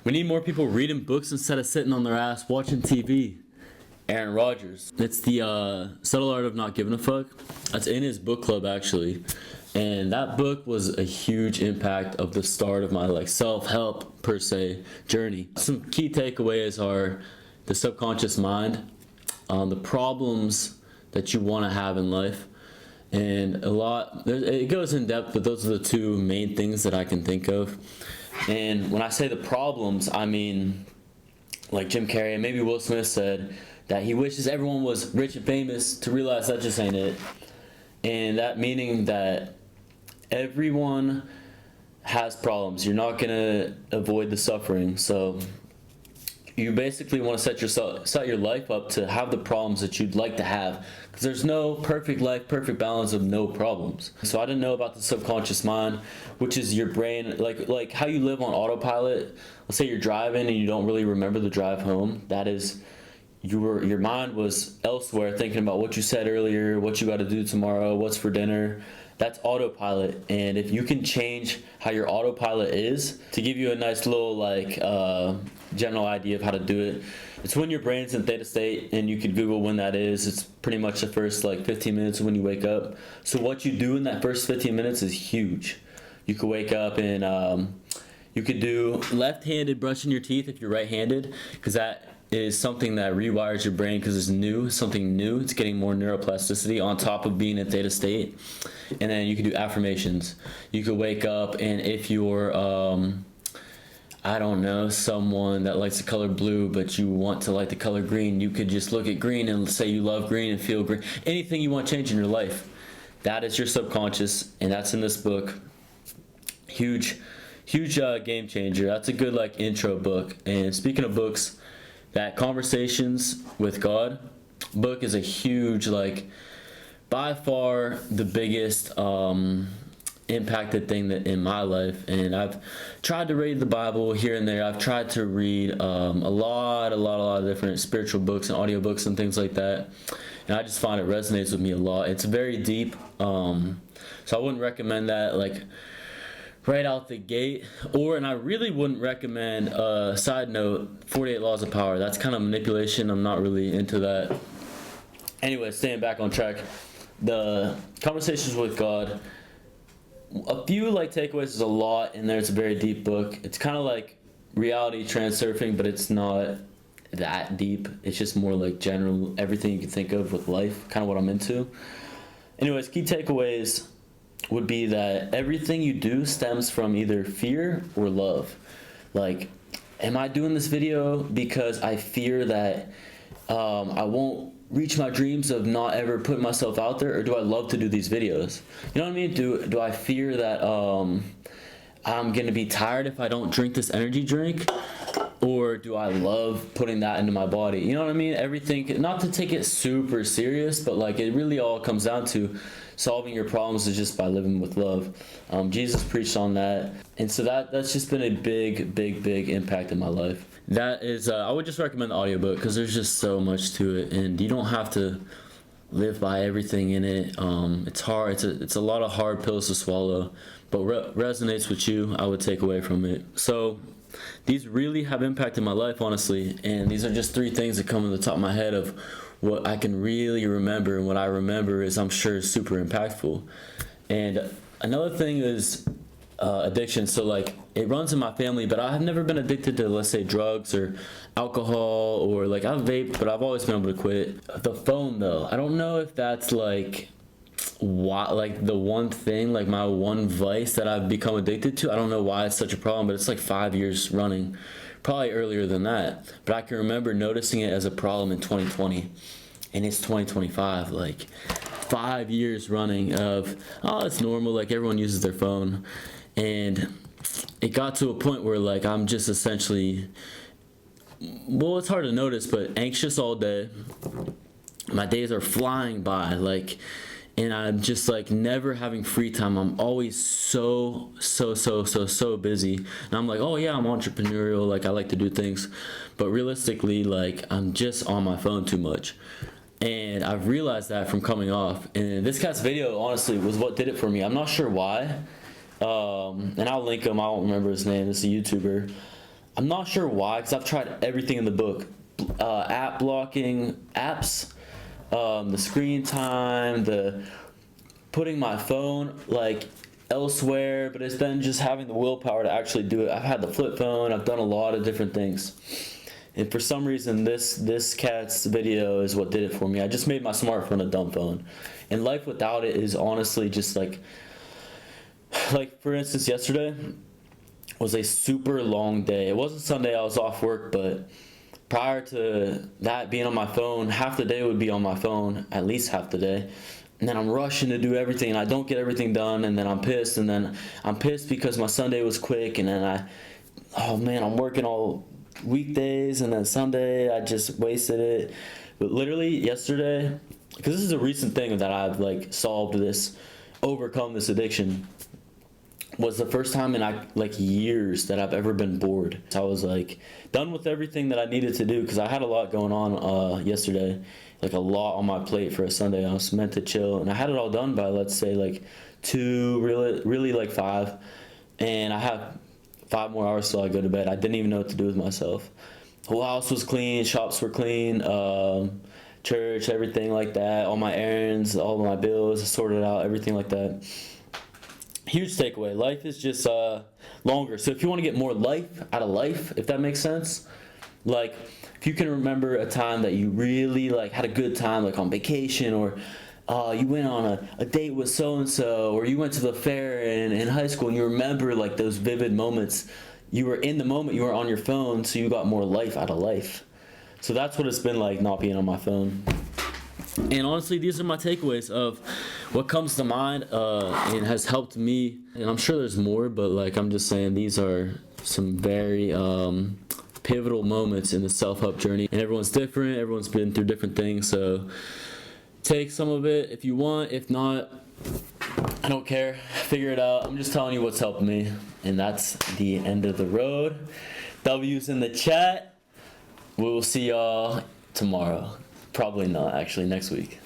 We need more people reading books instead of sitting on their ass watching TV. Aaron Rodgers. It's the Subtle Art of Not Giving a Fuck. That's in his book club actually. And that book was a huge impact of the start of my like self-help per se journey. Some key takeaways are the subconscious mind, the problems that you want to have in life, and it goes in depth, but those are the two main things that I can think of. And when I say the problems, I mean like Jim Carrey and maybe Will Smith said that he wishes everyone was rich and famous to realize that just ain't it. And that meaning that everyone has problems. You're not gonna avoid the suffering. So you basically want to set your life up to have the problems that you'd like to have, because there's no perfect life, perfect balance of no problems. So I didn't know about the subconscious mind, which is your brain, like how you live on autopilot. Let's say you're driving and you don't really remember the drive home. That is your mind was elsewhere thinking about what you said earlier, what you got to do tomorrow, what's for dinner. That's autopilot. And if you can change how your autopilot is, to give you a nice little general idea of how to do it, it's when your brain's in theta state, and you could Google when that is. It's pretty much the first 15 minutes when you wake up. So what you do in that first 15 minutes is huge. You could wake up and you could do left-handed brushing your teeth if you're right-handed, because that is something that rewires your brain because it's something new. It's getting more neuroplasticity on top of being in theta state. And then you can do affirmations. You could wake up, and if you're, I don't know, someone that likes the color blue, but you want to like the color green, you could just look at green and say you love green and feel green. Anything you want to change in your life, that is your subconscious, and that's in this book. Huge game changer. That's a good intro book. And speaking of books, that Conversations with God book is a huge, by far the biggest impacted thing that in my life. And I've tried to read the Bible here and there. I've tried to read a lot of different spiritual books and audiobooks and things like that. And I just find it resonates with me a lot. It's very deep. So I wouldn't recommend that right out the gate. And I really wouldn't recommend, side note, 48 Laws of Power. That's kind of manipulation. I'm not really into that. Anyway, staying back on track, the Conversations with God, a few takeaways. Is a lot in there. It's a very deep book. It's kind of like reality transurfing, but it's not that deep. It's just more general, everything you can think of with life, kind of what I'm into. Anyways, key takeaways would be that everything you do stems from either fear or love. Am I doing this video because I fear that I won't reach my dreams of not ever putting myself out there, or do I love to do these videos? You know what I mean? Do I fear that I'm gonna be tired if I don't drink this energy drink, or do I love putting that into my body? You know what I mean? Everything, not to take it super serious, but it really all comes down to solving your problems is just by living with love. Jesus preached on that, and so that's just been a big impact in my life. That is, I would just recommend the audiobook because there's just so much to it, and you don't have to live by everything in it. It's hard. It's a lot of hard pills to swallow, but resonates with you, I would take away from it. So these really have impacted my life, honestly, and these are just 3 things that come to the top of my head of what I can really remember, and what I remember is, I'm sure, super impactful. And another thing is addiction. So it runs in my family, but I have never been addicted to, let's say, drugs or alcohol, or I've vaped, but I've always been able to quit. The phone, though, I don't know if that's the one thing, my one vice that I've become addicted to. I don't know why it's such a problem, but it's 5 years running. Probably earlier than that, but I can remember noticing it as a problem in 2020, and it's 2025, 5 years running of, it's normal, everyone uses their phone. And it got to a point where I'm just essentially, it's hard to notice, but anxious all day. My days are flying by, and I'm just never having free time. I'm always so busy. And I'm oh yeah, I'm entrepreneurial, I like to do things, but realistically, I'm just on my phone too much. And I've realized that from coming off. And this cat's video, honestly, was what did it for me. I'm not sure why. And I'll link him. I don't remember his name. It's a YouTuber. I'm not sure why, because I've tried everything in the book. App blocking, apps, the screen time, the putting my phone like elsewhere, but it's then just having the willpower to actually do it. I've had the flip phone, I've done a lot of different things. And for some reason, this cat's video is what did it for me. I just made my smartphone a dumb phone. And life without it is honestly just like for instance, yesterday was a super long day. It wasn't Sunday, I was off work, but prior to that being on my phone, half the day would be on my phone, at least half the day. And then I'm rushing to do everything, and I don't get everything done, and then I'm pissed, and then I'm pissed because my Sunday was quick, and then oh man, I'm working all weekdays, and then Sunday I just wasted it. But literally yesterday, because this is a recent thing that I've like overcome this addiction, was the first time in years that I've ever been bored. I was like done with everything that I needed to do, because I had a lot going on yesterday, like a lot on my plate for a Sunday. I was meant to chill, and I had it all done by, let's say, like 2, really like 5, and I have 5 more hours till I go to bed. I didn't even know what to do with myself. The whole house was clean, shops were clean, church, everything like that, all my errands, all my bills, sorted out, everything like that. Huge takeaway: life is just longer. So if you want to get more life out of life, if that makes sense, like if you can remember a time that you really like had a good time, like on vacation, or you went on a date with so and so, or you went to the fair in high school, and you remember like those vivid moments. You were in the moment, you were on your phone, so you got more life out of life. So that's what it's been like not being on my phone. And honestly, these are my takeaways of what comes to mind and has helped me. And I'm sure there's more, but like I'm just saying, these are some very pivotal moments in the self-help journey. And everyone's different, everyone's been through different things, so take some of it if you want. If not, I don't care. Figure it out. I'm just telling you what's helped me. And that's the end of the road. W's in the chat. We will see y'all tomorrow. Probably not, actually, next week.